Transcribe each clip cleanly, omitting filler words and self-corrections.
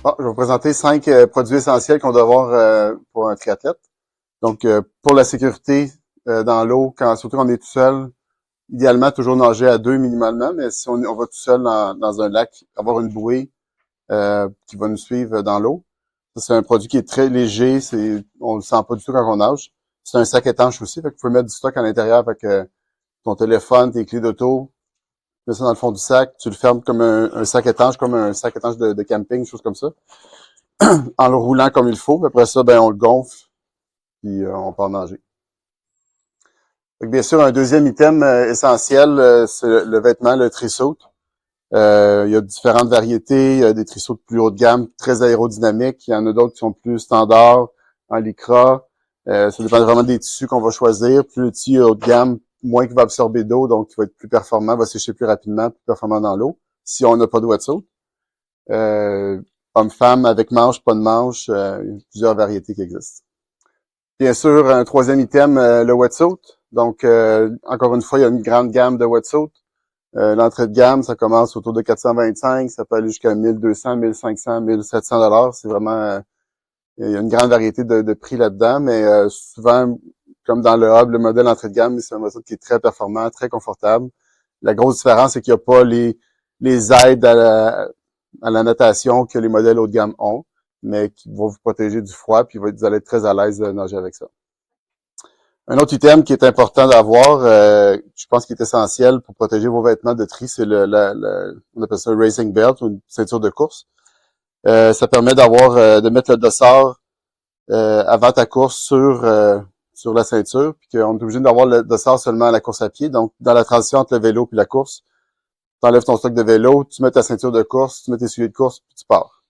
Bon, je vais vous présenter 5 produits essentiels qu'on doit avoir pour un triathlète. Donc, pour la sécurité dans l'eau, surtout quand on est tout seul, idéalement toujours nager à 2 minimalement, mais si on va tout seul dans un lac, avoir une bouée qui va nous suivre dans l'eau. Ça, c'est un produit qui est très léger, on le sent pas du tout quand on nage. C'est un sac étanche aussi, fait que vous pouvez mettre du stock à l'intérieur avec ton téléphone, tes clés d'auto, tu mets ça dans le fond du sac, tu le fermes comme un sac étanche, comme un sac étanche de camping, chose comme ça, en le roulant comme il faut. Après ça, ben on le gonfle, puis on part nager. Fait que bien sûr, un deuxième item essentiel, c'est le vêtement, le trisuit. Il y a différentes variétés, il y a des trisuits de plus haute gamme, très aérodynamiques. Il y en a d'autres qui sont plus standards, en lycra. Ça dépend vraiment des tissus qu'on va choisir. Plus le tissu est haut de gamme, moins qu'il va absorber d'eau, donc il va être plus performant, va sécher plus rapidement, plus performant dans l'eau, si on n'a pas de wetsuit. Homme-femme, avec manche, pas de manche, il y a plusieurs variétés qui existent. Bien sûr, un troisième item, le wetsuit. Donc, encore une fois, il y a une grande gamme de wetsuits. L'entrée de gamme, ça commence autour de 425, ça peut aller jusqu'à 1200, 1500, 1700 $. C'est vraiment, il y a une grande variété de prix là-dedans, mais souvent, comme dans le hub, le modèle entrée de gamme, c'est un modèle qui est très performant, très confortable. La grosse différence, c'est qu'il n'y a pas les aides à la natation que les modèles haut de gamme ont, mais qui vont vous protéger du froid, puis vous allez être très à l'aise de nager avec ça. Un autre item qui est important d'avoir, je pense qu'il est essentiel pour protéger vos vêtements de tri, c'est on appelle ça un racing belt ou une ceinture de course. Ça permet de mettre le dossard avant ta course sur la ceinture, puis qu'on est obligé d'avoir le dossard seulement à la course à pied. Donc, dans la transition entre le vélo et la course, tu enlèves ton stock de vélo, tu mets ta ceinture de course, tu mets tes souliers de course, puis tu pars.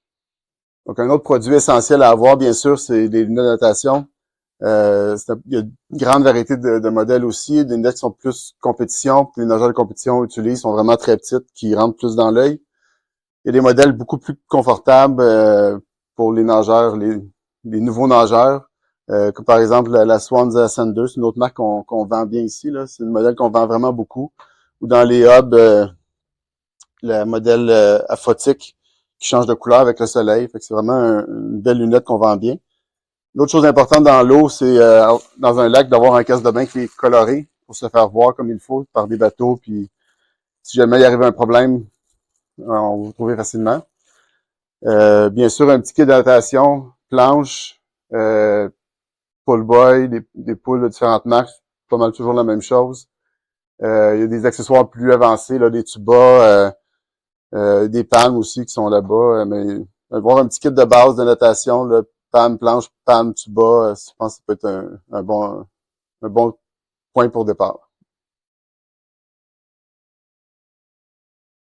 Donc, un autre produit essentiel à avoir, bien sûr, c'est les lunettes de natation. Il y a une grande variété de modèles aussi. Des lunettes qui sont plus compétition, que les nageurs de compétition utilisent, sont vraiment très petites, qui rentrent plus dans l'œil. Il y a des modèles beaucoup plus confortables pour les nageurs, les nouveaux nageurs, comme par exemple la Swans Ascender, c'est une autre marque qu'on vend bien ici. Là. C'est un modèle qu'on vend vraiment beaucoup. Ou dans les hubs, le modèle aphotique qui change de couleur avec le soleil. Fait que c'est vraiment une belle lunette qu'on vend bien. L'autre chose importante dans l'eau, c'est dans un lac d'avoir un casque de bain qui est coloré pour se faire voir comme il faut par des bateaux. Puis si jamais il arrive un problème, on va vous trouver facilement. Bien sûr, un petit kit de natation, planche, pool boy, des poules de différentes marques, pas mal toujours la même chose. Il y a des accessoires plus avancés, là, des tubas, des palmes aussi qui sont là-bas. Mais avoir un petit kit de base de natation, là, palme, planche, palme, tuba, je pense que ça peut être un bon point pour départ.